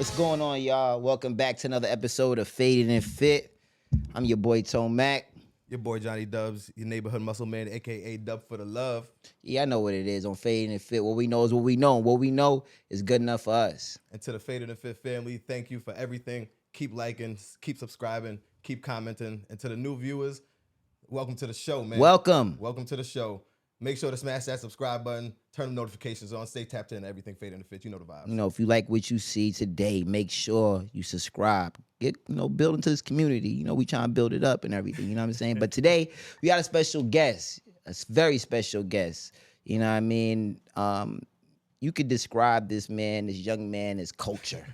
What's going on, y'all? Welcome back to another episode of Faded and Fit. I'm your boy, Mack. Your boy, Jonny Dubs, your neighborhood muscle man, a.k.a. Dub for the love. Yeah, I know what it is on Faded and Fit. What we know is what we know. And what we know is good enough for us. And to the Faded and Fit family, thank you for everything. Keep liking, keep subscribing, keep commenting. And to the new viewers, welcome to the show, man. Welcome. Welcome to the show. Make sure to smash that subscribe button, turn the notifications on, stay tapped in, everything Faded and Fit. You know the vibes. You know, if you like what you see today, make sure you subscribe. Get, build into this community. You know, we trying to build it up and everything. You know what I'm saying? But today, we got a special guest, a very special guest. You know what I mean? You could describe this man, this young man, as culture.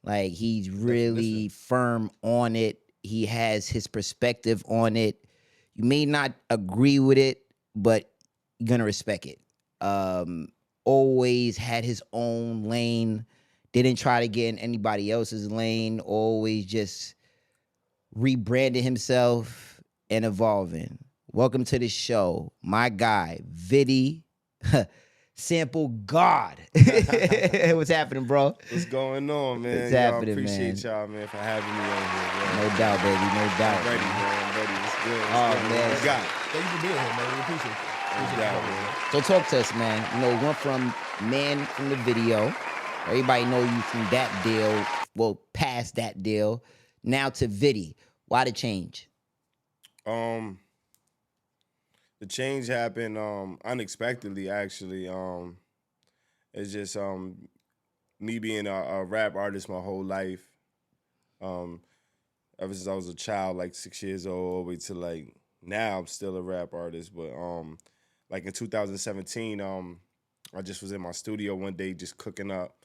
Like, he's really firm on it. He has his perspective on it. You may not agree with it, but you're going to respect it. Always had his own lane. Didn't try to get in anybody else's lane. Always just rebranded himself and evolving. Welcome to the show, my guy, Viddy, Sample God. What's happening, bro? What's going on, man? What's happening, appreciate y'all, man, for having me on here. No doubt, baby, no doubt. I'm ready, man. I'm ready. It's good. Man. What you got? Thank you for being here, man. We appreciate it. So talk to us, man. You know, went from man from the video. Everybody know you from that deal. Well, past that deal. Now to Viddy. Why the change? The change happened unexpectedly, actually. It's just me being a rap artist my whole life. Ever since I was a child, like 6 years old, all the way to like now, I'm still a rap artist. But like in 2017, I just was in my studio one day just cooking up.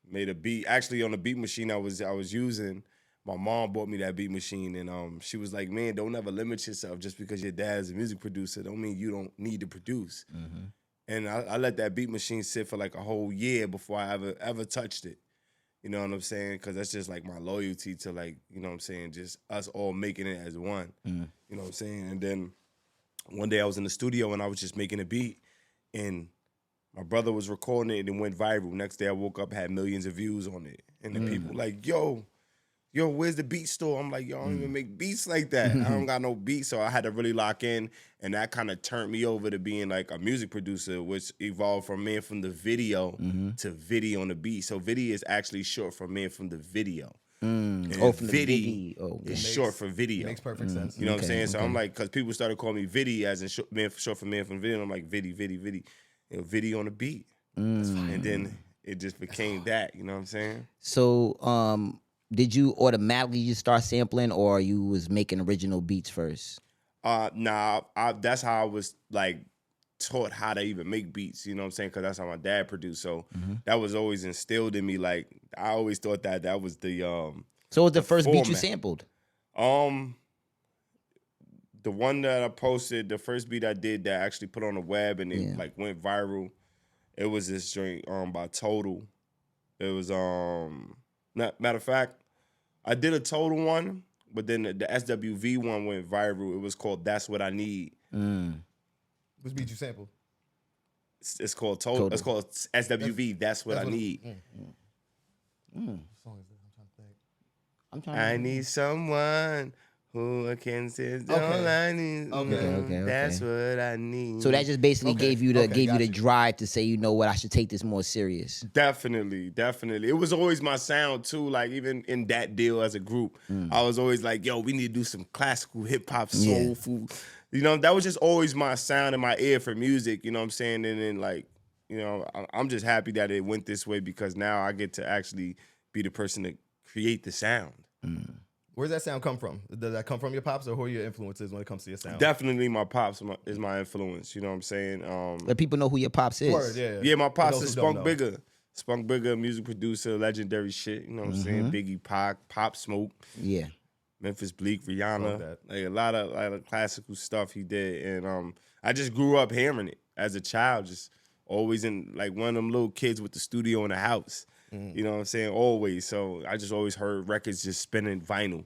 Made a beat. Actually, on the beat machine I was using, my mom bought me that beat machine, and she was like, "Man, don't ever limit yourself just because your dad's a music producer. Don't mean you don't need to produce." Mm-hmm. And I let that beat machine sit for like a whole year before I ever touched it. You know what I'm saying? Because that's just like my loyalty to, like, you know what I'm saying, just us all making it as one. Mm-hmm. You know what I'm saying? And then one day I was in the studio and I was just making a beat, and my brother was recording it and it went viral. Next day I woke up, had millions of views on it. And then people like, yo, where's the beat store? I'm like, yo, I don't even make beats like that. I don't got no beats. So I had to really lock in, and that kind of turned me over to being like a music producer, which evolved from Man from the Video to ViddyOnDaBeat. So Viddy is actually short for Man from the Video. And from the Viddy video. is short for video. Makes perfect sense. You know what I'm saying? So I'm like, because people started calling me Viddy as in short for Man from the Video. I'm like, Viddy. You know, ViddyOnDaBeat. And then it just became that, you know what I'm saying? So, did you automatically just start sampling, or you was making original beats first? Nah, that's how I was like taught how to even make beats, you know what I'm saying? Because that's how my dad produced. So that was always instilled in me. Like, I always thought that was the So what was the first format. beat you sampled? The one that I posted, the first beat I did that I actually put on the web and it like went viral. It was this joint by Total. It was matter of fact, I did a Total one, but then the SWV one went viral. It was called That's What I Need. Which beat you sampled? It's called Total. It's called SWV. That's What I Need. What song is this? I'm trying to think. I need someone who can say all I need. Okay. That's what I need. So that just basically gave you the got you. drive to say, you know what, I should take this more serious. Definitely. It was always my sound too. Like, even in that deal as a group, I was always like, yo, we need to do some classical hip hop, soul food. You know, that was just always my sound in my ear for music. You know what I'm saying? And then, like, you know, I'm just happy that it went this way, because now I get to actually be the person to create the sound. Where's that sound come from? Does that come from your pops, or who are your influences when it comes to your sound? Definitely my pops is my influence. You know what I'm saying? Let people know who your pops is. Word, yeah. Yeah, my pops For those is who don't Spunk know. Bigger. Spunk Bigger, music producer, legendary shit. You know what I'm saying? Biggie, Pac, Pop Smoke. Yeah. Memphis Bleak, Love Rihanna, that. like a lot of classical stuff he did, and I just grew up hearing it as a child, just always in like one of them little kids with the studio in the house. You know what I'm saying? Always. So I just always heard records just spinning vinyl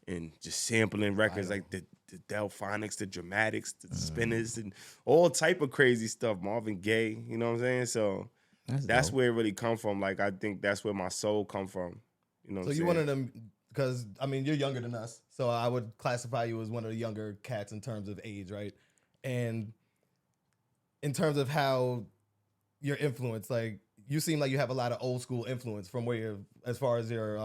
and just sampling records like the Delphonics, the Dramatics, the Spinners, and all type of crazy stuff. Marvin Gaye, you know what I'm saying? So That's dope. where it really come from. Like I think that's where my soul come from. You know what So I'm you saying? one of them, because I mean you're younger than us, so I would classify you as one of the younger cats in terms of age, right? And in terms of how your influence, like you seem like you have a lot of old school influence from where you're, as far as your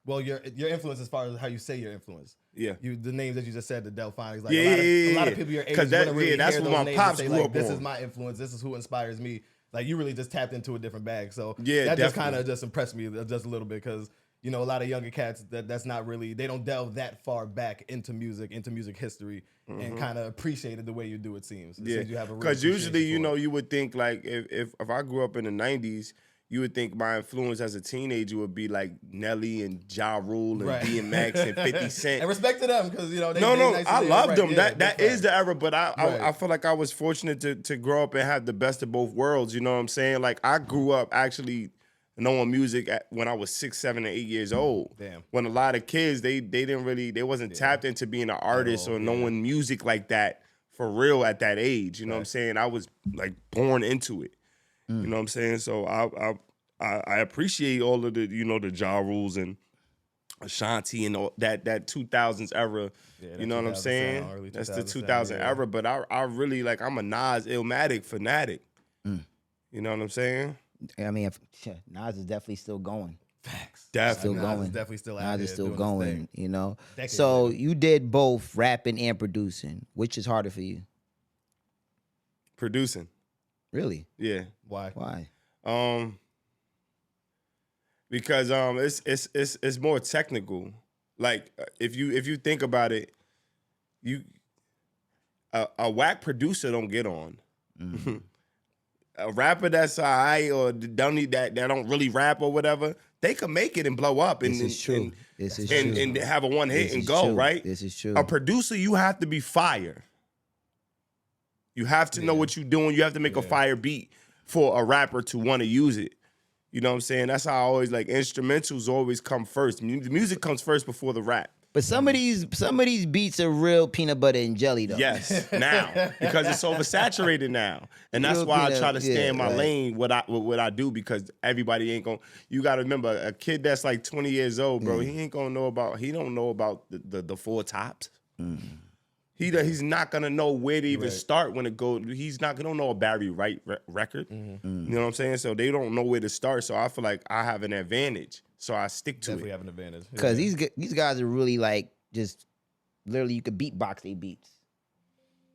well, your influence as far as how you say your influence. Yeah. The names that you just said, the Delphonics, like Yeah, a lot of yeah. people your age 'Cause that- wouldn't really yeah, that's hear what those my names pops and say grew like, up this on. is my influence, this is who inspires me. Like you really just tapped into a different bag. So Yeah, that just definitely. kind of just impressed me just a little bit because you know a lot of younger cats that's not really, they don't delve that far back into music history and kind of appreciate it the way you do. It seems. It Yeah, seems you have a real because usually, appreciation for it. you would think like if I grew up in the '90s, you would think my influence as a teenager would be like Nelly and Ja Rule and Right. DMX and 50 Cent. And respect to them because you know they No, nice I and love right. them. Yeah, That big is the era, but I Right. feel like I was fortunate to grow up and have the best of both worlds. You know what I'm saying? Like I grew up actually knowing music when I was 6, 7, and 8 years old. Damn. When a lot of kids they wasn't tapped into being an artist or knowing music like that for real at that age. You know what I'm saying? I was like born into it. You know what I'm saying? So I appreciate all of the the Ja Rules and Ashanti and all that 2000s era. Yeah, You know what I'm 2000 saying? sound, early That's the 2000 2000 sound, yeah. era. But I really like, I'm a Nas Illmatic fanatic. You know what I'm saying? I mean, Nas is definitely still going. Facts. Definitely. Nas going. is definitely still out Nas here is still doing his going, thing. you know? Decades So later. you did both rapping and producing. Which is harder for you? Producing. Really? Yeah. Why? Why? Because it's more technical. Like if you think about it, a whack producer don't get on. A rapper that's all right or don't need that don't really rap or whatever, they could make it and blow up and This is true. This is and, true. and have a one hit This and is go, true. right? This is true. A producer, you have to be fire. You have to know what you're doing. You have to make a fire beat for a rapper to want to use it. You know what I'm saying? That's how I always like instrumentals always come first. The music comes first before the rap. But some of these beats are real peanut butter and jelly though. Yes, now because it's oversaturated now, and that's Real why I peanut- try to stay yeah, in my right. lane. What I do because everybody ain't gonna. You got to remember a kid that's like 20 years old, bro. He ain't gonna know about. He don't know about the four tops. He's not gonna know where to even start when it goes. He's not gonna know a Barry Wright record. You know what I'm saying? So they don't know where to start. So I feel like I have an advantage. So I stick to Definitely it. have an advantage. Because these guys are really like just literally you could beatbox their beats.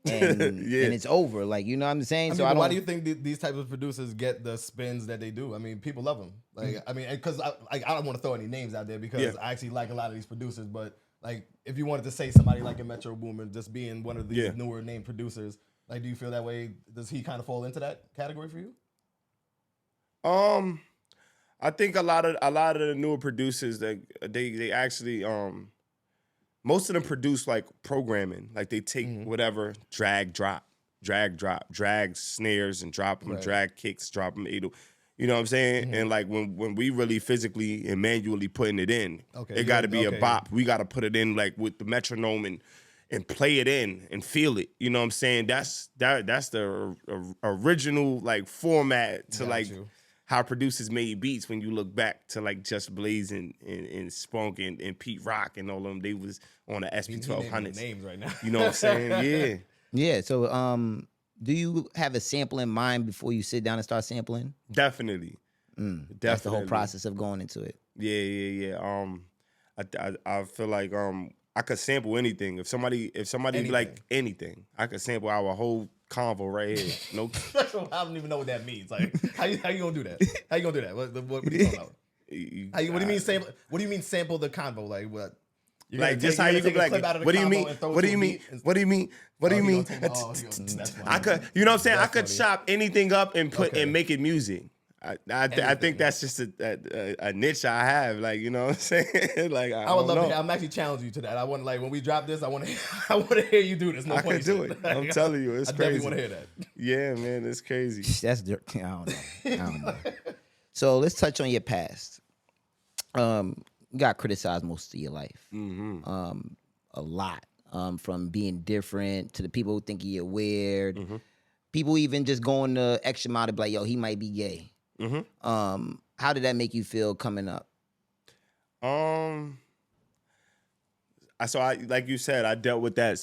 And, and it's over. Like, you know what I'm saying? I mean, So but I don't why do you think these types of producers get the spins that they do? I mean, people love them. Like, I mean, because I don't want to throw any names out there because I actually like a lot of these producers. But like, if you wanted to say somebody like a Metro Boomin just being one of these newer name producers, like, do you feel that way? Does he kind of fall into that category for you? I think a lot of the newer producers that they actually most of them produce like programming. Like they take whatever, drag snares and drop them, drag kicks, drop them, you know what I'm saying? And like when we really physically and manually putting it in, it got to be a bop. We got to put it in like with the metronome and play it in and feel it. You know what I'm saying? That's the original like format to how producers made beats when you look back to like Just Blaze and Spunk and Pete Rock and all of them. They was on the SP 1200s. Names right now. You know what I'm saying? Yeah. Yeah. So do you have a sample in mind before you sit down and start sampling? Definitely. That's the whole process of going into it. Yeah. I feel like I could sample anything. If somebody like anything, I could sample our whole convo right here. No, I don't even know what that means. Like, how you gonna do that? How you gonna do that? What are you talking about? What do you mean sample? What do you mean sample the convo? Like what? You're like just how you could be like, what do you mean? What do you mean? What do you mean? What do you mean? I could, you know what I'm saying? I could chop anything up and put and make it music. I think that's just a niche I have, like, you know what I'm saying? Like I would don't love know. to. I'm actually challenging you to that. I want like when we drop this, I want to hear you do this. No I funny could do shit. it. I'm telling you, it's I crazy. definitely want to hear that. Yeah, man, it's crazy. That's I don't know. So let's touch on your past. You got criticized most of your life. A lot. From being different to the people who think you're weird. People even just going the extra mile to be like, yo, he might be gay. How did that make you feel coming up? So I, like you said, I dealt with that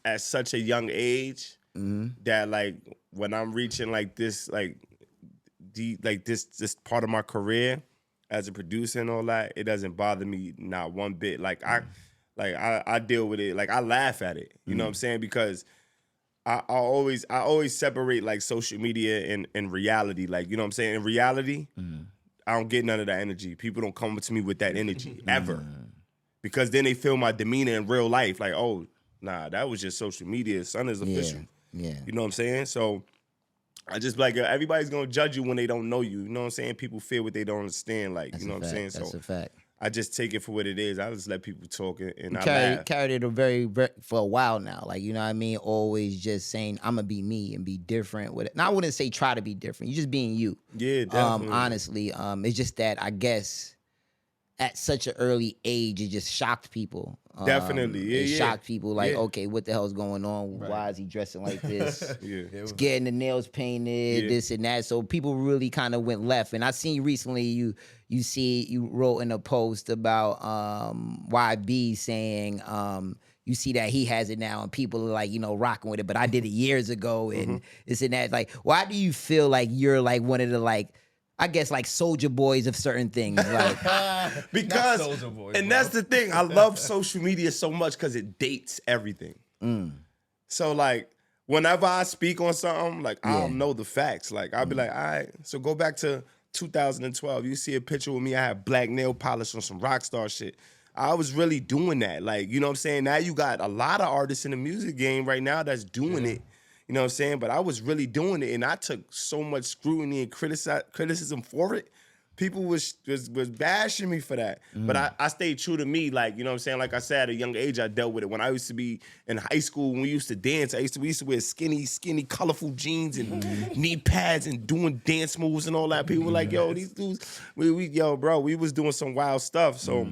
at such a young age that like when I'm reaching like this, like this part of my career as a producer and all that, it doesn't bother me not one bit. Like I deal with it. Like I laugh at it. You know what I'm saying? Because I always separate like social media and reality. Like, you know what I'm saying? In reality, I don't get none of that energy. People don't come to me with that energy ever. Because then they feel my demeanor in real life. Like, oh, nah, that was just social media. Son is official. Yeah. You know what I'm saying? So I just like, everybody's going to judge you when they don't know you. You know what I'm saying? People feel what they don't understand. Like, That's you know what I'm saying? That's So a fact. I just take it for what it is. I just let people talk and I laugh. Carried it very for a while now. Like, you know what I mean? Always just saying, I'm going to be me and be different with it. Now, I wouldn't say try to be different. You're just being you. Yeah, definitely. Honestly, it's just that I guess at such an early age, it just shocked people. Definitely, yeah, It yeah. shocked people like, Yeah. okay, what the hell's going on? Right. Why is he dressing like this? Yeah. It's getting the nails painted, Yeah. this and that. So people really kind of went left. And I seen recently you wrote in a post about YB saying you see that he has it now and people are like, you know, rocking with it. But I did it years ago and this and that. Like, why do you feel like you're like one of the like, I guess like soldier boys of certain things? Like, Because, Soulja Boy, and bro. that's the thing. I love social media so much because it dates everything. So like, whenever I speak on something, like I'll know the facts. Like I'll be like, all right, so go back to 2012. You see a picture with me. I had black nail polish on some rock star shit. I was really doing that. Like, you know what I'm saying? Now you got a lot of artists in the music game right now that's doing it. You know what I'm saying? But I was really doing it, and I took so much scrutiny and criticism for it. People was bashing me for that. But I stayed true to me. Like, you know what I'm saying? Like I said, at a young age, I dealt with it. When I used to be in high school, when we used to dance, we used to wear skinny, colorful jeans and knee pads and doing dance moves and all that. People were like, yo, these dudes, yo, bro, we was doing some wild stuff. So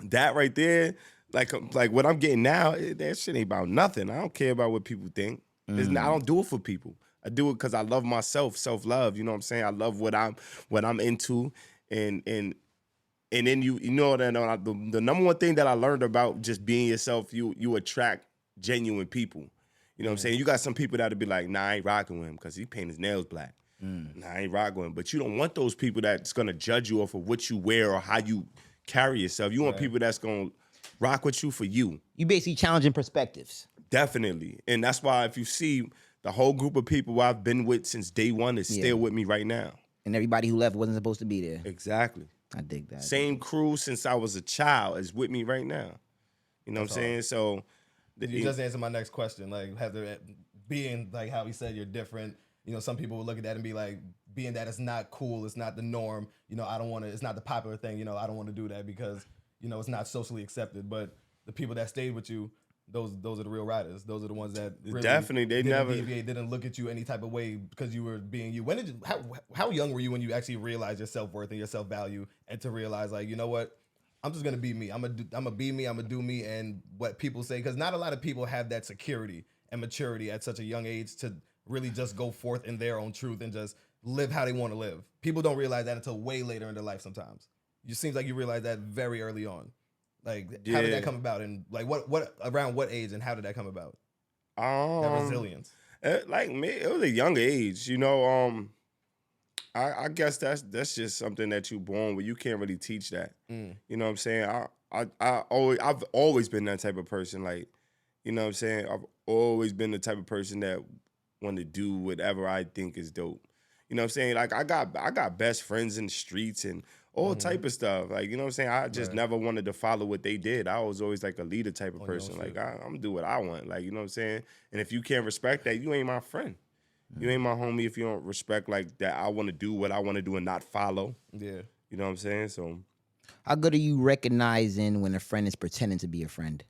that right there, like what I'm getting now, that shit ain't about nothing. I don't care about what people think. I don't do it for people. I do it because I love myself, self-love. You know what I'm saying? I love what I'm into, and then you know that the number one thing that I learned about just being yourself, you attract genuine people. You know what I'm saying? You got some people that'll be like, nah, I ain't rocking with him because he paint his nails black. Nah, I ain't rocking with him. But you don't want those people that's gonna judge you off of what you wear or how you carry yourself. You want people that's gonna rock with you for you. you basically challenging perspectives. Definitely. And that's why if you see the whole group of people I've been with since day one is still with me right now. And everybody who left wasn't supposed to be there. Exactly. I dig that. Same crew since I was a child is with me right now. You know what I'm saying? So You just answered my next question. Like, have there being like how he said you're different. You know, some people will look at that and be like, being that it's not cool, it's not the norm. You know, I don't want to. It's not the popular thing. You know, I don't want to do that because you know it's not socially accepted. But the people that stayed with you, those are the real riders. Those are the ones that really Definitely, they didn't never deviate, didn't look at you any type of way because you were being you. When did you, how young were you when you actually realized your self-worth and your self-value and to realize like, you know what? I'm just gonna be me. I'm gonna be me. I'm gonna do me, and what people say, because not a lot of people have that security and maturity at such a young age to really just go forth in their own truth and just live how they want to live. People don't realize that until way later in their life. Sometimes it seems like you realize that very early on. Like, how did that come about, and like what around what age, and how did that come about? That resilience. Like me, it was a young age. You know, I guess that's just something that you born with. You can't really teach that. You know what I'm saying? I've always been that type of person. Like, you know what I'm saying? I've always been the type of person that want to do whatever I think is dope. You know what I'm saying? Like, I got best friends in the streets and all type of stuff. Like, you know what I'm saying? I just never wanted to follow what they did. I was always like a leader type of person. Like, I'm gonna do what I want. Like, you know what I'm saying? And if you can't respect that, you ain't my friend. You ain't my homie if you don't respect like that. I want to do what I want to do and not follow. Yeah. You know what I'm saying? So how good are you recognizing when a friend is pretending to be a friend?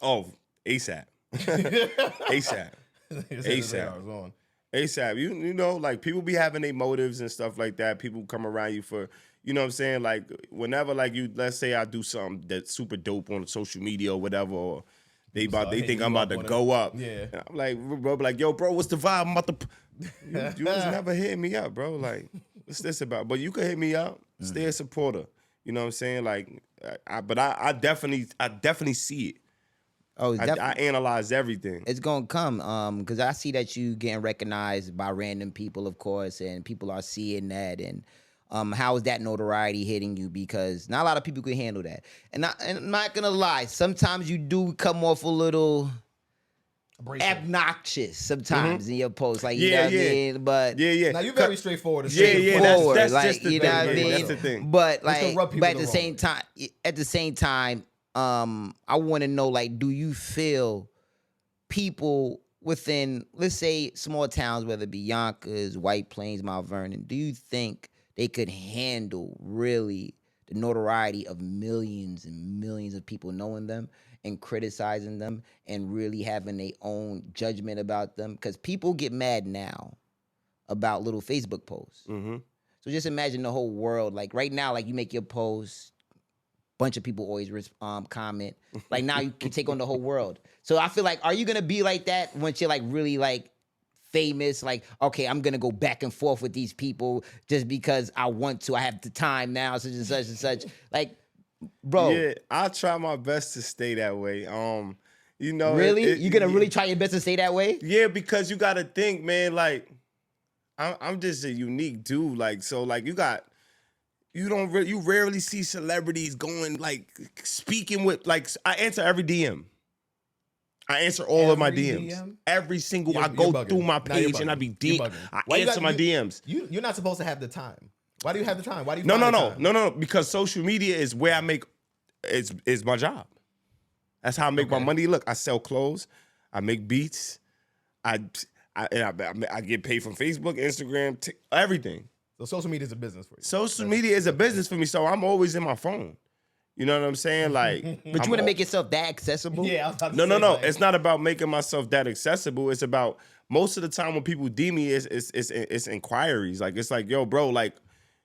Oh, ASAP. ASAP. ASAP. ASAP. You know, like people be having their motives and stuff like that. People come around you for, you know what I'm saying? Like whenever like you, let's say I do something that's super dope on social media or whatever, or they think I'm about to go up. Yeah. And I'm like, bro, like, yo, bro, what's the vibe? I'm about to. You was never hitting me up, bro. Like, What's this about? But you can hit me up. Stay a supporter. You know what I'm saying? Like, I definitely see it. Oh, it's I analyze everything. It's gonna come, because I see that you getting recognized by random people, of course, and people are seeing that. And how is that notoriety hitting you? Because not a lot of people can handle that. And I'm not gonna lie, sometimes you do come off a little obnoxious sometimes in your posts, like you know what I mean. But yeah. Now you're very straightforward. That's like just the you know thing. what I mean. That's the thing. But Just to like, rub people but at the the wrong same time, I want to know, like, do you feel people within, let's say, small towns, whether it be Yonkers, White Plains, Mount Vernon, do you think they could handle really the notoriety of millions and millions of people knowing them and criticizing them and really having their own judgment about them? Because people get mad now about little Facebook posts. So just imagine the whole world. Like right now, like you make your post, bunch of people always comment. Like now you can take on the whole world. So I feel like, are you gonna be like that once you're like really like famous? Like, okay, I'm gonna go back and forth with these people just because I want to. I have the time now, such and such and such. Like, bro. Yeah, I try my best to stay that way. You know, really, you're gonna really try your best to stay that way? Yeah, because you got to think, man. Like, I'm just a unique dude. Like, so like you rarely see celebrities going like speaking with like. I answer every DM. I answer all of my DMs. DM? Every single. I You're go bugging. through my Now you're page and I be bugging. deep. You're bugging. I answer my DMs. You're not supposed to have the time. Why do you have the time? Why do you? No. Because social media is where I make. It's my job. That's how I make my money. Look, I sell clothes. I make beats. I get paid from Facebook, Instagram, everything. So social media is a business for you. Social media is a business for me, so I'm always in my phone. You know what I'm saying? Like, but you want to make yourself that accessible? Yeah, I was about to no. say, like, It's not about making myself that accessible. It's about most of the time when people DM me, it's inquiries. Like, it's like, yo, bro, like,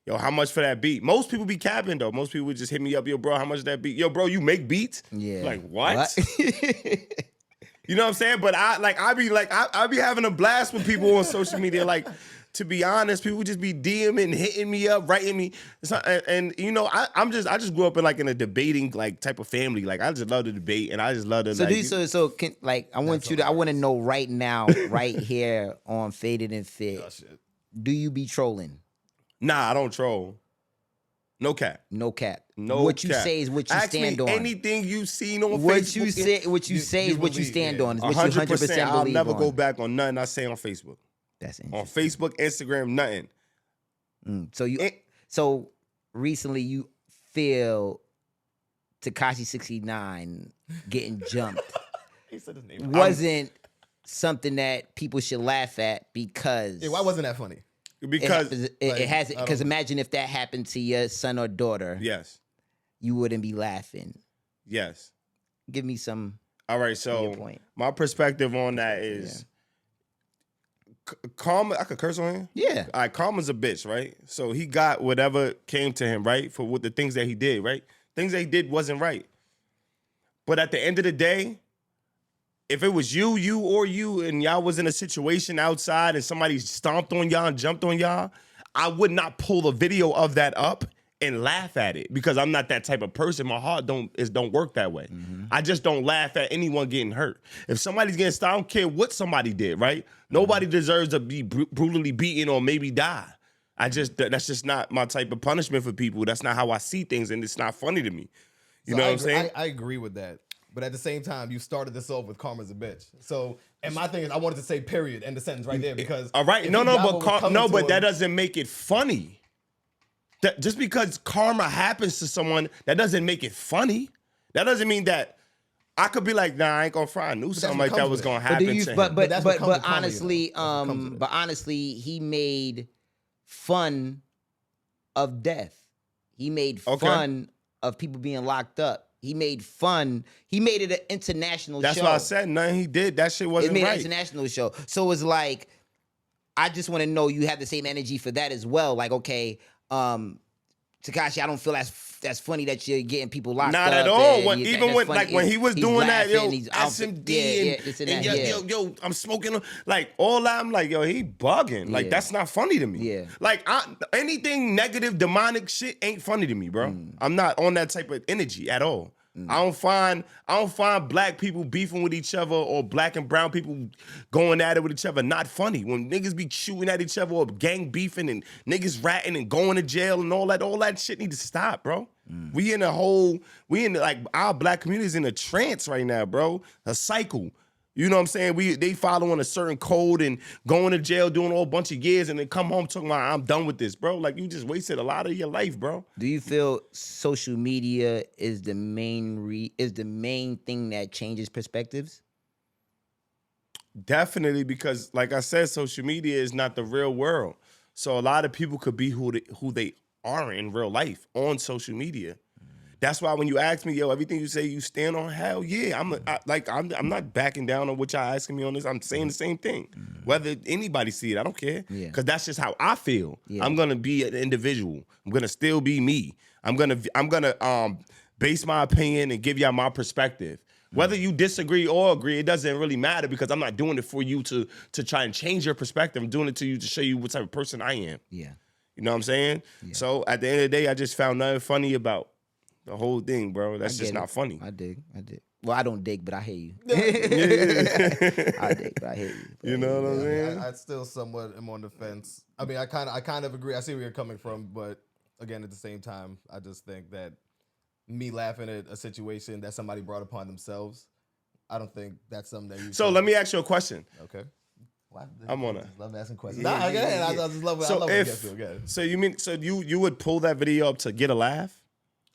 yo, how much for that beat? Most people be capping though. Most people would just hit me up, yo, bro, how much is that beat? Yo, bro, you make beats? Yeah. Like, what? You know what I'm saying? But I be having a blast with people on social media. Like, to be honest, people just be DMing, hitting me up, writing me. And you know, I just grew up in a debating like type of family. Like, I just love to debate, and I just love to. I want to know right now, right here on Faded and Fit. Oh, shit. Do you be trolling? Nah, I don't troll. No cap. No cap. No what you cap. say is what you Ask stand me on. Anything you've seen on what Facebook. you say is what you stand on. Is what you 100%. 100% I'll believe never on. go back on nothing I say on Facebook. That's On interesting. Facebook, Instagram, nothing. So recently you feel Tekashi 69 getting jumped He said his name. wasn't something that people should laugh at because Yeah, why wasn't that funny? Because it has because imagine if that happened to your son or daughter, yes, you wouldn't be laughing. yes. Give me some. All right, your so point. my perspective on that is Karma. I could curse on him. Yeah. All right, Karma's a bitch, right? So he got whatever came to him, right, for what the things that he did, right? Things that he did wasn't right. But at the end of the day, if it was you, and y'all was in a situation outside and somebody stomped on y'all and jumped on y'all, I would not pull the video of that up and laugh at it because I'm not that type of person. My heart don't work that way. I just don't laugh at anyone getting hurt. If somebody's getting stomped, I don't care what somebody did, right? Nobody deserves to be brutally beaten or maybe die. That's just not my type of punishment for people. That's not how I see things, and it's not funny to me. You know what I'm saying? I agree with that. But at the same time, you started this off with Karma's a bitch. So, and my thing is, I wanted to say period, end the sentence right there because. All right, but that doesn't make it funny. That just because karma happens to someone, that doesn't make it funny. That doesn't mean that I could be like, nah, I ain't gonna fry. I knew something like that was gonna happen to him. But honestly, he made fun of death. He made fun of people being locked up. He made it an international show. That's why I said nothing he did. That shit wasn't right. It made an international show. So it's like, I just want to know you have the same energy for that as well. Like, okay, Tekashi, I don't feel that's funny that you're getting people locked Not up. at all. and When, you- even that's when funny. like when he was He's doing that, yo, laughing, he's out- SMD this and and that, yo, I'm smoking like all that. I'm like, yo, he bugging. Like Yeah. that's not funny to me. Yeah. Like anything negative, demonic shit ain't funny to me, bro. I'm not on that type of energy at all. I don't find black people beefing with each other or black and brown people going at it with each other not funny. When niggas be shooting at each other or gang beefing and niggas ratting and going to jail and all that shit need to stop, bro. We in like our black community is in a trance right now, bro. A cycle. You know what I'm saying? They following a certain code and going to jail, doing a whole bunch of years, and then come home talking about I'm done with this, bro. Like you just wasted a lot of your life, bro. Do you feel social media is the main thing that changes perspectives? Definitely, because like I said, social media is not the real world. So a lot of people could be who they are in real life on social media. That's why when you ask me, yo, everything you say you stand on, hell yeah. I'm not backing down on what y'all asking me on this. I'm saying the same thing. Whether anybody see it, I don't care. Yeah. Because that's just how I feel. Yeah. I'm gonna be an individual. I'm gonna still be me. I'm gonna base my opinion and give y'all my perspective. Whether you disagree or agree, it doesn't really matter because I'm not doing it for you to try and change your perspective. I'm doing it to you to show you what type of person I am. Yeah. You know what I'm saying? Yeah. So at the end of the day, I just found nothing funny about the whole thing, bro. That's just not funny. I dig. Well, I don't dig, but I hear you. Yeah. I dig, but I hear you. You know what I'm saying? I still somewhat am on the fence. I mean, I kind of agree. I see where you're coming from, but again, at the same time, I just think that me laughing at a situation that somebody brought upon themselves, I don't think that's something that you. So let me ask you a question. Okay. Well, I'm on it. Love asking questions. Yeah, Nah, go ahead. yeah. I just love it. So I love if you would pull that video up to get a laugh?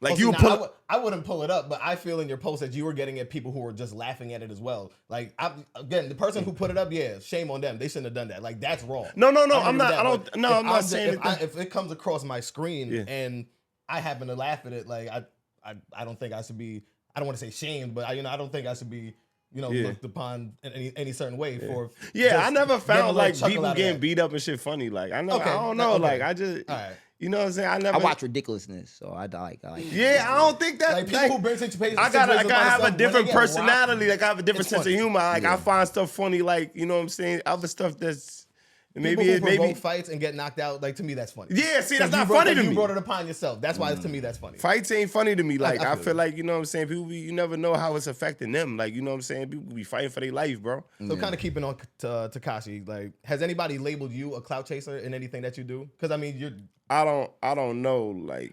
Like you would pull I wouldn't pull it up, but I feel in your post that you were getting at people who were just laughing at it as well. Like again, the person who put it up, yeah, shame on them. They shouldn't have done that. Like that's wrong. No, I'm not. I'm not saying if it comes across my screen and I happen to laugh at it, like I don't think I should be. I don't want to say shamed, but I don't think I should be. Looked upon in any certain way for. Yeah, I never found like people getting beat up and shit funny. Like I don't know. Okay. Like I just. All right. You know what I'm saying? I watch ridiculousness, so I like. Yeah, I don't think that. Like people who bring situations. I gotta have a different personality. Like I have a different sense of humor. Like I find stuff funny. Like you know what I'm saying? Other stuff that's maybe fights and get knocked out. Like to me, that's funny. Yeah, see, that's not funny to me. You brought it upon yourself. That's why to me that's funny. Fights ain't funny to me. Like I feel like you know what I'm saying. People, you never know how it's affecting them. Like you know what I'm saying. People be fighting for their life, bro. So kind of keeping on to Tekashi. Like, has anybody labeled you a clout chaser in anything that you do? Because I mean, you're. I don't know. Like,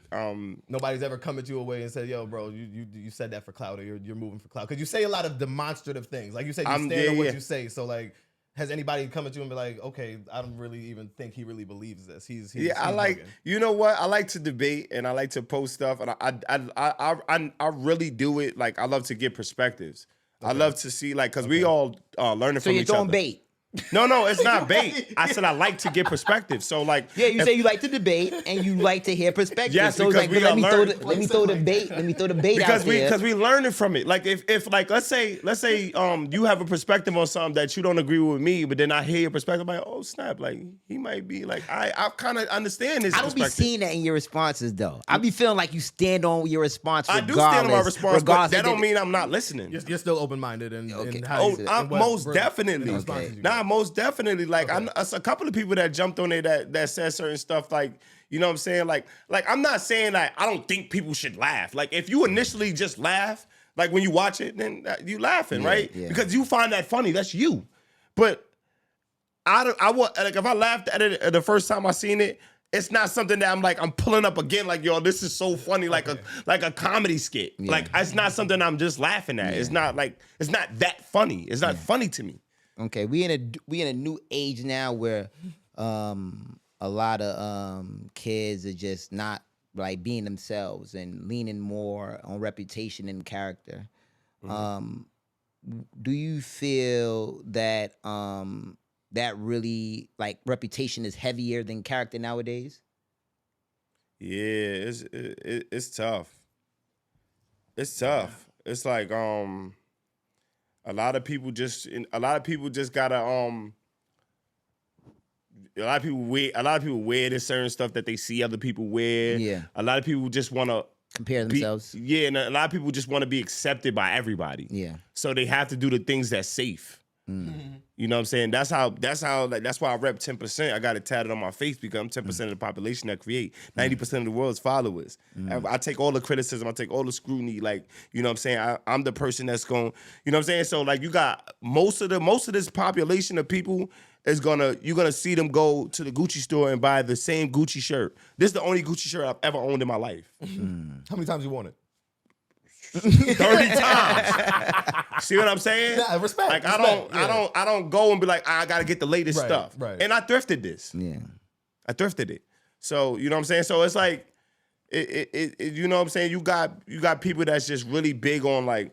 nobody's ever come at you away and said, "Yo, bro, you said that for clout, or you're moving for clout." Because you say a lot of demonstrative things. Like you said, you stand on what you say. So like, has anybody come at you and be like, "Okay, I don't really even think he really believes this." He's I like. Bugging. You know what? I like to debate and I like to post stuff, and I really do it. Like I love to get perspectives. Okay. I love to see because we all learning from each other. So you're throwing bait. No, it's not bait. I said I like to get perspective. So like, yeah, you say you like to debate and you like to hear perspective. Yes, so because let me throw the bait. Let me throw the bait because out there. Because we learning from it. Like if like let's say you have a perspective on something that you don't agree with me, but then I hear your perspective, like oh snap, like he might be like I kind of understand his. I don't be seeing that in your responses though. I be feeling like you stand on your response. I do stand on my response, but that don't mean I'm not listening. You're still open minded and okay. Most definitely. Okay. Nah, most definitely. Like okay. A couple of people that jumped on there that said certain stuff like, you know what I'm saying? Like I'm not saying that I don't think people should laugh. Like if you initially just laugh, like when you watch it, then you laughing, right? Yeah. Because you find that funny. That's you. But I want like if I laughed at it the first time I seen it, it's not something that I'm pulling up again like yo, this is so funny, like a comedy skit. Yeah. Like it's not something I'm just laughing at. Yeah. It's not that funny. It's not funny to me. Okay, we in a new age now where a lot of kids are just not like being themselves and leaning more on reputation and character. Mm-hmm. Do you feel that that really like reputation is heavier than character nowadays? Yeah, it's tough. It's tough. Yeah. It's like a lot of people just gotta a lot of people wear this certain stuff that they see other people wear. Yeah. A lot of people just want to Compare themselves. Yeah, and a lot of people just want to be accepted by everybody. Yeah. So they have to do the things that's safe. You know what I'm saying? That's why I rep 10%. I got it tatted on my face because I'm 10% of the population that create 90% of the world's followers. I take all the criticism, I take all the scrutiny. Like, you know what I'm saying? I'm the person that's going, you know what I'm saying? So like you got most of this population of people you're gonna see them go to the Gucci store and buy the same Gucci shirt. This is the only Gucci shirt I've ever owned in my life. How many times you worn it? 30 times. See what I'm saying? Yeah, respect. Like respect. I don't go and be like, I gotta get the latest Right, stuff. right. And I thrifted this. Yeah. I thrifted it. So you know what I'm saying? So it's like you know what I'm saying? You got people that's just really big on like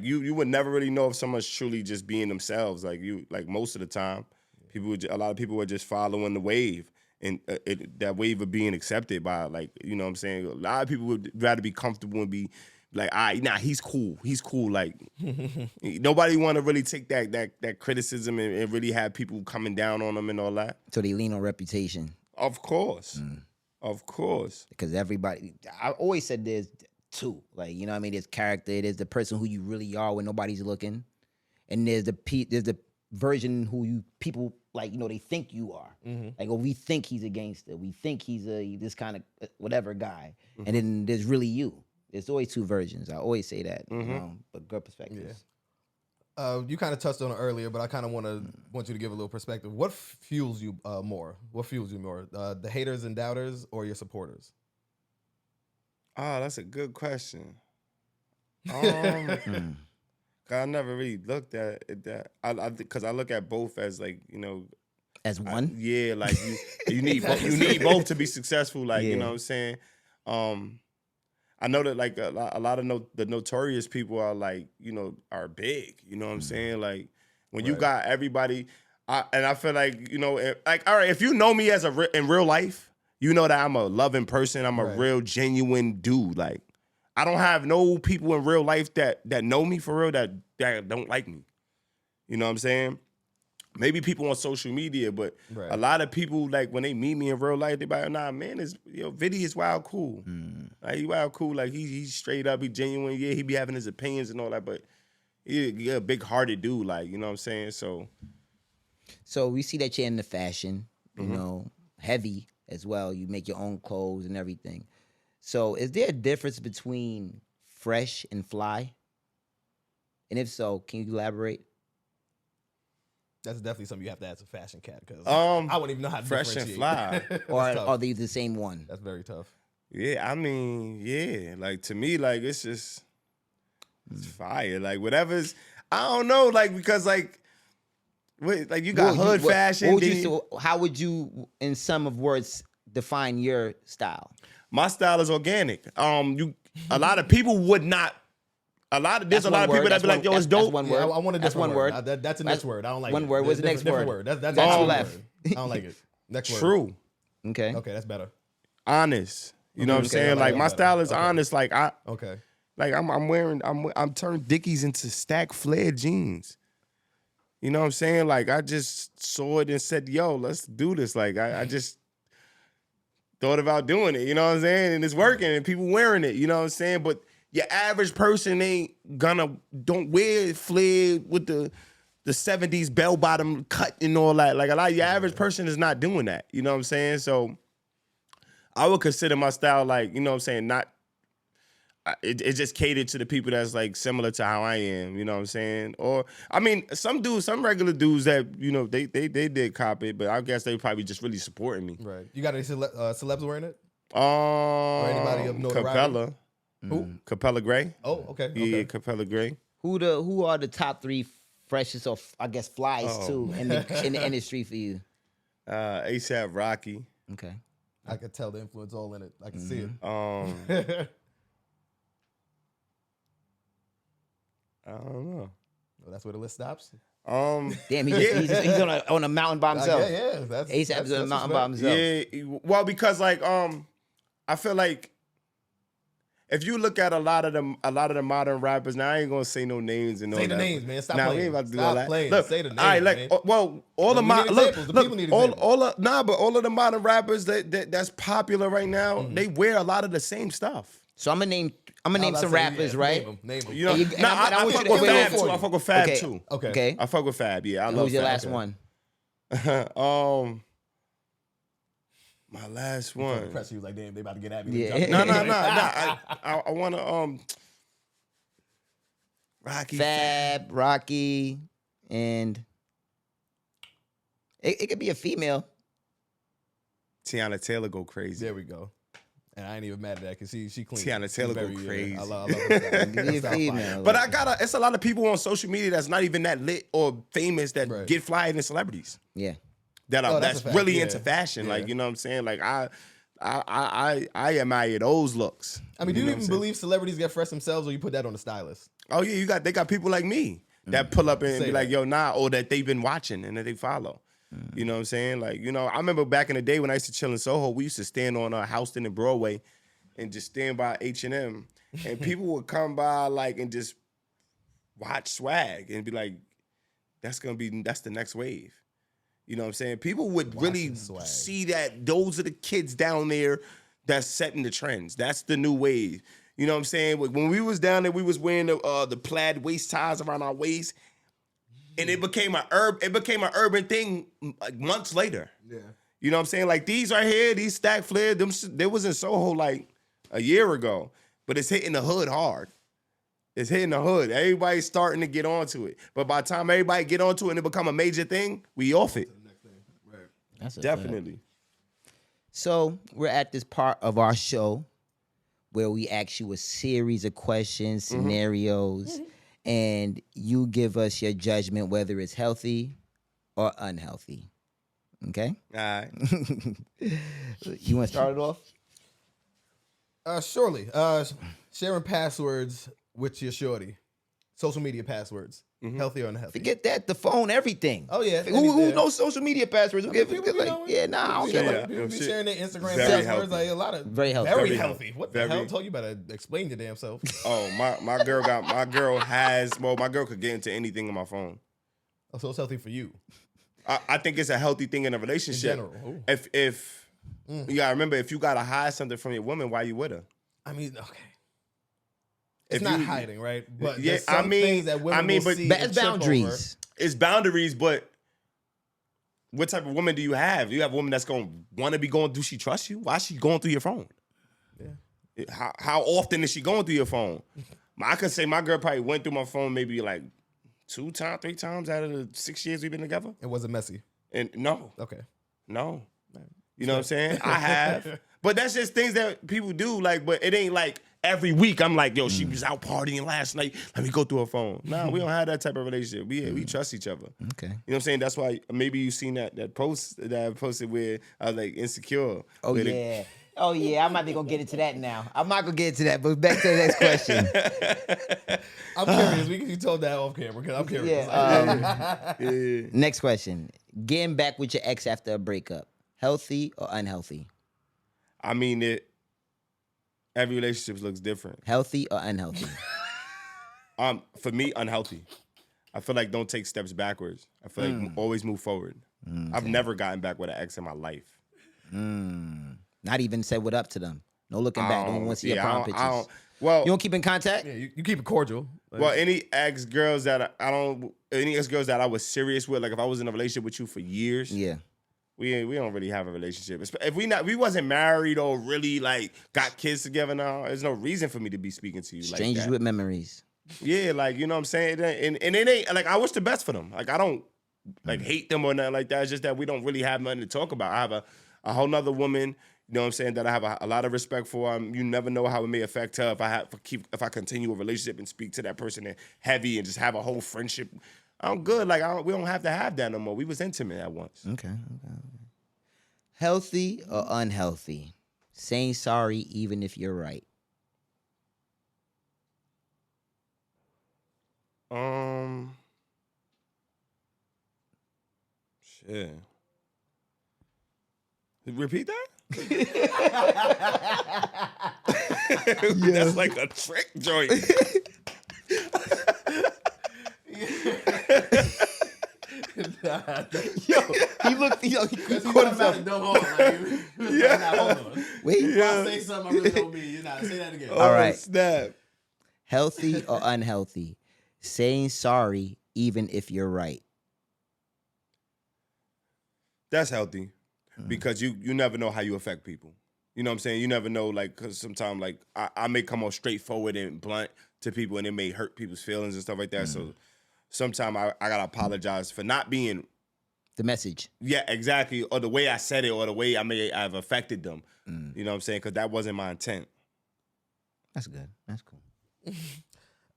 you would never really know if someone's truly just being themselves. Like most of the time, a lot of people are just following the wave. And that wave of being accepted by, like, you know what I'm saying? A lot of people would rather be comfortable and be like, he's cool. He's cool. Like, nobody want to really take that criticism and really have people coming down on them and all that. So they lean on reputation. Of course. Of course. Because everybody, I always said there's two. Like, you know what I mean? There's character. There's the person who you really are when nobody's looking. And there's the version who people, like, you know, they think you are. Like, oh, we think he's a gangster. We think he's this kind of whatever guy. And then there's really you. There's always two versions. I always say that. You know, but good perspectives. Yeah. You kind of touched on it earlier, but I kind of want you to give a little perspective. What fuels you more? What fuels you more? The haters and doubters or your supporters? Oh, that's a good question. I never really looked at it that because I look at both as, like, you know, As one? yeah, like you need both to be successful. Like, you know what I'm saying? I know that, like, a lot of the notorious people are, like, you know, are big. You know what I'm saying? Like, when you got everybody, and I feel like, you know, like, all right, if you know me in real life, you know that I'm a loving person. I'm a real genuine dude. Like, I don't have no people in real life that know me for real that don't like me. You know what I'm saying? Maybe people on social media, but a lot of people, like, when they meet me in real life, they be like, nah, man, Viddy is wild cool. Like, he wild cool. Like, he's straight up, he genuine. Yeah, he be having his opinions and all that, but he a big-hearted dude, like, you know what I'm saying? So we see that you're into fashion, you know, heavy as well. You make your own clothes and everything. So is there a difference between fresh and fly? And if so, can you elaborate? That's definitely something you have to ask a fashion cat, because I wouldn't even know how to fresh and differentiate. fly. Or are they the same one? That's very tough. Yeah, I mean, yeah. Like, to me, like, it's just it's fire. Like, whatever's, I don't know, like, because, like you got hood fashion. How would you, in some of words, define your style? My style is organic. A lot of people would not. There's a lot of people that be like, yo, it's dope. One word. Yeah, I want a different word. That's a next word. I don't like one it. word. What's the next Different word? That's all left. left. I don't like it. Next word. True. Okay. Okay, that's better. Honest. You know what I'm saying? I Like, my better. style is honest. Like, Okay. Like, I'm turned Dickies into stack flared jeans. You know what I'm saying? Like, I just saw it and said, yo, let's do this. Like, I just thought about doing it, you know what I'm saying? And it's working and people wearing it, you know what I'm saying? But your average person don't wear flared with the 70s bell bottom cut and all that. Like, a lot of your average person is not doing that, you know what I'm saying? So I would consider my style, like, you know what I'm saying, not, it just catered to the people that's, like, similar to how I am, you know what I'm saying? Or, I mean, some regular dudes that, you know, they did cop it, but I guess they probably just really supporting me. Right. You got any celebs wearing it? Or anybody of notoriety? Capella. Who? Capella Gray. Oh, okay. Yeah, Capella Gray. Who are the top three freshest, or I guess flies too, in the industry for you? ASAP Rocky. Okay. I could tell the influence all in it. I can see it. I don't know. Well, that's where the list stops. Damn, he's on a mountain by himself. Yeah. That's ASAP's on a mountain by himself. Yeah, well, because, like, I feel like if you look at a lot of the modern rappers, now I ain't gonna say no names and all Say that. the names, man. Stop Nah, playing. we ain't about to do Stop all that. playing. Look, Say the names, all right, like, man. well, all Look, the we modern need examples. The people need examples. all of the modern rappers that's popular right now, they wear a lot of the same stuff. So I'm gonna name some rappers, right? Name them. You know, And nah, I I want fuck you to with wait Fab for too. you. I fuck with Fab Okay. too. Okay. I fuck with Fab. Yeah, I love Who's your Fab. last one? My last The one. press, he was like, damn, they about to get at me. Yeah. No. I want to Rocky. Fab, Rocky, and it could be a female. Tiana Taylor go crazy. There we go. And I ain't even mad at that because she clean. Tiana Taylor go She's crazy. I love her style. It could be a Style female. fire. But it's a lot of people on social media that's not even that lit or famous that get flyer than celebrities. Yeah. That's a fact. really Yeah. into fashion. Yeah. Like, you know what I'm saying? Like I admire those looks. I mean, do you know even what I'm saying? believe celebrities get fresh themselves, or you put that on the stylist? Oh yeah, they got people like me that pull up and Say be like, that. yo, nah, or that they've been watching and that they follow. You know what I'm saying? Like, you know, I remember back in the day when I used to chill in Soho, we used to stand on Houston and Broadway and just stand by H&M, and people would come by like and just watch swag and be like, that's the next wave. You know what I'm saying? People would really swag. see that those are the kids down there that's setting the trends. That's the new wave. You know what I'm saying? When we was down there, we was wearing the plaid waist ties around our waist, and it became an urban thing like months later. Yeah. You know what I'm saying? Like these right here, these stack flare, they was in Soho like a year ago, but it's hitting the hood hard. It's hitting the hood. Everybody's starting to get onto it. But by the time everybody get onto it and it become a major thing, we off it. That's a fact. Definitely. So we're at this part of our show where we ask you a series of questions, scenarios, and you give us your judgment whether it's healthy or unhealthy. Okay? All right. You want to start it off? Surely. Sharing passwords with your shorty. Social media passwords. Healthy or unhealthy? Forget that. The phone, everything. Oh, yeah. Who knows social media passwords? People be Like, knowing. yeah, nah, I don't People care. be People be Shit. sharing their Instagram Very passwords. healthy. Like a lot of Very healthy. Very Very healthy. healthy. What the Very- hell? Told you better explain your damn self. Oh, my girl my girl could get into anything on my phone. Oh, so it's healthy for you. I think it's a healthy thing in a relationship. In general. Ooh. If you gotta remember, if you gotta hide something from your woman, why you with her? I mean, okay. It's If not you- hiding, right? But Yeah, there's some things that women will see But and it's trip boundaries. It's boundaries, but what type of woman do you have? Do you have a woman that's gonna want to be going? Do she trust you? Why is she going through your phone? Yeah. How often is she going through your phone? I could say my girl probably went through my phone maybe like 3 times out of the 6 years we've been together. It wasn't messy. And no. Okay. You know what I'm saying? I have. But that's just things that people do. Like, but it ain't like every week I'm like, yo, she was out partying last night. Let me go through her phone. Nah, we don't have that type of relationship. We trust each other. Okay. You know what I'm saying? That's why maybe you seen that post that I posted where I was like insecure. Oh, where yeah. Oh, yeah. I'm not even going to get into that now. I'm not going to get into that, but back to the next question. I'm curious. You told that off camera because I'm curious. Yeah. Next question. Getting back with your ex after a breakup. Healthy or unhealthy? I mean, every relationship looks different. Healthy or unhealthy? For me, unhealthy. I feel like don't take steps backwards. I feel like always move forward. I've never gotten back with an ex in my life. Not even said what up to them. No looking back. Don't want to see your prom pictures. Well, You don't keep in contact? Yeah, you keep it cordial. Like, well, any ex girls that I was serious with, like if I was in a relationship with you for years, Yeah. we don't really have a relationship. If we wasn't married or really like got kids together now, there's no reason for me to be speaking to you Strangers like that. with memories. Yeah, like you know what I'm saying, and it ain't like I wish the best for them. Like I don't like hate them or nothing like that. It's just that we don't really have nothing to talk about. I have a whole nother woman. You know what I'm saying? That I have a lot of respect for. You never know how it may affect her if I continue a relationship and speak to that person and heavy and just have a whole friendship. I'm good. Like we don't have to have that no more. We was intimate at once. Okay. Healthy or unhealthy? Saying sorry even if you're right. Shit. Repeat that? That's like a trick joint. Yo, he looked. He caught himself. Wait. If I say something I really don't mean, you're not. Say that again. All right. Snap. Healthy or unhealthy? Saying sorry even if you're right. That's healthy because you never know how you affect people. You know what I'm saying? You never know, like, because sometimes, like, I may come on straightforward and blunt to people and it may hurt people's feelings and stuff like that. So sometimes I got to apologize for not being. The message. Yeah, exactly. Or the way I said it or the way I may have affected them. You know what I'm saying? Because that wasn't my intent. That's good. That's cool.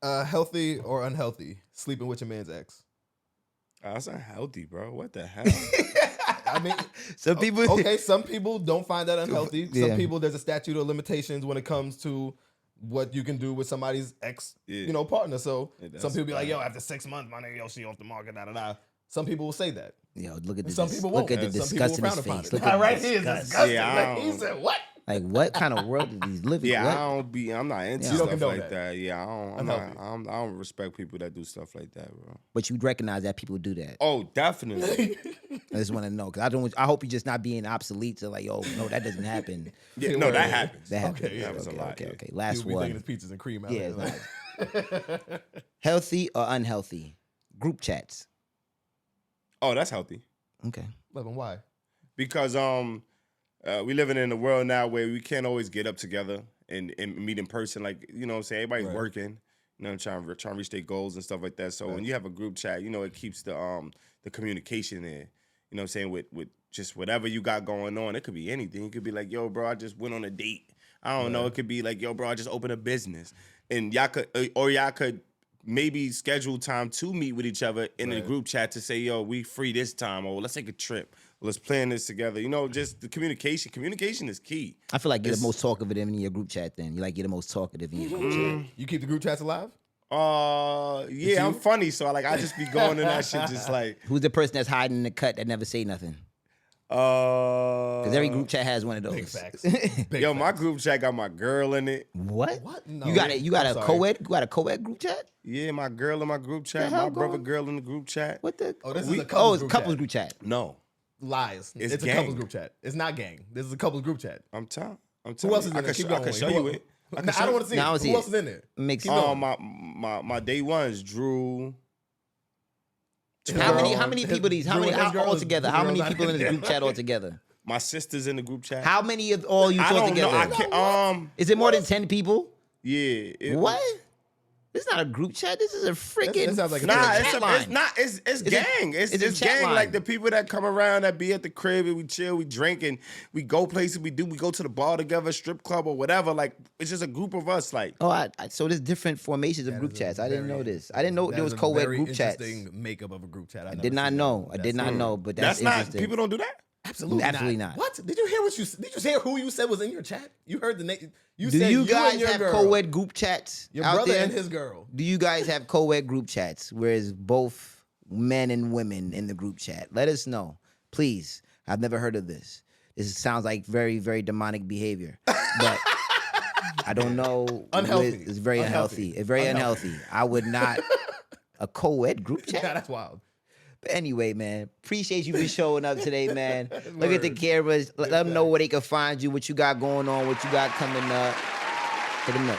Healthy or unhealthy? Sleeping with your man's ex. That's unhealthy, bro. What the hell? I mean, Some people. okay, some people don't find that unhealthy. Yeah. Some people, there's a statute of limitations when it comes to what you can do with somebody's ex, partner. So some people be like, yo, after 6 months, my nigga, yo, she off the market, da da da. Some people will say that. Yo, look at this. Some people won't. Look at the Some people disgust in frown his upon face. it. Look at Right the here is disgust. disgusting. Yeah, Like, he said, what? Like, what kind of world do these live in? Yeah, What? I'm not into You don't stuff condone like that. Yeah, I don't respect people that do stuff like that, bro. But you recognize that people do that. Oh, definitely. I just want to know because I hope you're just not being obsolete to like, yo, no, that doesn't happen. Yeah, no, that happens. That happens. Okay, yeah, happens a lot. Okay, Yeah. okay. Last People be thinking one. it's peaches and cream. Out Yeah, there. it's not. Healthy or unhealthy? Group chats. Oh, that's healthy. Okay. Levin, why? Because we living in a world now where we can't always get up together and meet in person. Like, you know what I'm saying? Everybody's working, trying to reach their goals and stuff like that. So when you have a group chat, it keeps the communication there. You know what I'm saying? With just whatever you got going on. It could be anything. It could be like, yo, bro, I just went on a date. I don't know. It could be like, yo, bro, I just opened a business. And y'all could maybe schedule time to meet with each other in a group chat to say, yo, we free this time, or let's take a trip. Let's plan this together. Just the communication. Communication is key. I feel like you're the most talkative in your group chat then. You're the most talkative in your group chat. You keep the group chats alive? Yeah, I'm funny, so I just be going in that shit just like. Who's the person that's hiding in the cut that never say nothing? Because every group chat has one of those. Big facts. Yo, my group chat got my girl in it. What? What? No. You got a I'm sorry. co-ed? You got a co-ed group chat? Yeah, my girl in my group chat. hell My brother going? girl in the group chat. What the? Oh, this is a couples it's group couples chat. group chat. No, Lies. It's It's a gang. couples group chat. It's not gang. This is a couples group chat. I'm telling. Who else is in there? Keep I going. can show you it. I don't want to see No, I don't it. see Who it. else is in there? Makes Keep going. My day ones, Drew. How many His- people these? How Drew many and his girl all is- together? his How girl's many not people in in this there. group chat altogether? My sister's in the group chat. How many of all you I two don't together? know. I can't. Is it more than 10 people? Yeah. What? This is not a group chat. This is a freaking That sounds like a Nah, chat it's line. not. It's gang. it's a It's chat gang. line. Like the people that come around that be at the crib and we chill, we drink and we go places. We go to the bar together, strip club or whatever. Like it's just a group of us. Like Oh, so there's different formations of group chats. I didn't know this. I didn't know there was co-ed group chats. Interesting makeup of a group chat. I did not know. I did not know, but that's not. interesting. People don't do that. Absolutely not. What? Did you hear what you? Did you hear who you said was in your chat? You heard the name. You Do said you and guys your have girl. co-ed group chats Your out brother there? and his girl. Do you guys have co-ed group chats where it's both men and women in the group chat? Let us know, please. I've never heard of this. This sounds like very, very demonic behavior, but I don't know. Unhealthy. It's very unhealthy. It's very unhealthy. I would not a co-ed group chat. Yeah, that's wild. But anyway, man, appreciate you for showing up today, man. Look at the cameras. Let them know where they can find you, what you got going on, what you got coming up. Hit them up.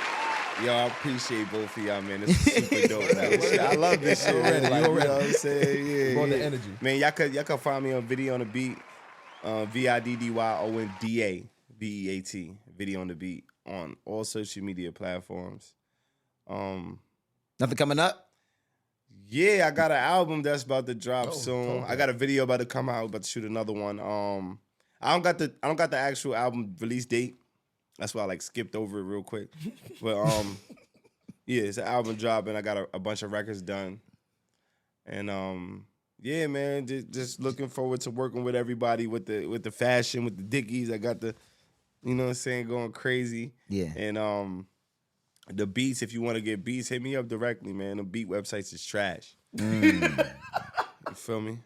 Yo, I appreciate both of y'all, man. This is super dope, man. Shit, I love this shit. Already, man. Like, you you know already. what I'm saying? Yeah, Brought the yeah. energy. Man, y'all could find me on Video on the Beat, ViddyOnDaBeat, BEAT, Video on the Beat on all social media platforms. Nothing coming up? Yeah, I got an album that's about to drop Oh, soon. talk I got a video about to come out, about to shoot another one. I don't got the actual album release date. That's why I skipped over it real quick. But yeah, it's an album drop and I got a bunch of records done. And yeah, man, just looking forward to working with everybody with the fashion, with the Dickies. I got the, you know what I'm saying, going crazy. Yeah. And the beats, if you want to get beats, hit me up directly, man. The beat websites is trash. You feel me?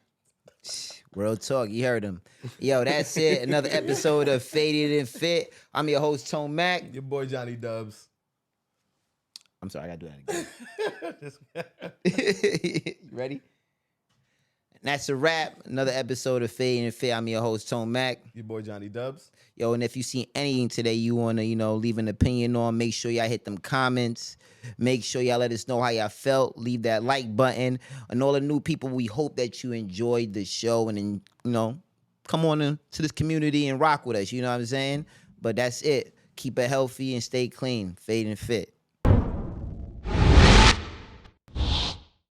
Real talk, you heard him. Yo, that's it. Another episode of Faded and Fit. I'm your host, Tone Mack. Your boy Jonny Dubs. I'm sorry, I gotta do that again. You ready? And that's a wrap. Another episode of Faded and Fit. I'm your host, Tone Mack. Your boy Jonny Dubs. Yo, and if you see anything today you want to, leave an opinion on, make sure y'all hit them comments. Make sure y'all let us know how y'all felt. Leave that like button. And all the new people, we hope that you enjoyed the show and then, come on into this community and rock with us. You know what I'm saying? But that's it. Keep it healthy and stay clean. Fade and Fit.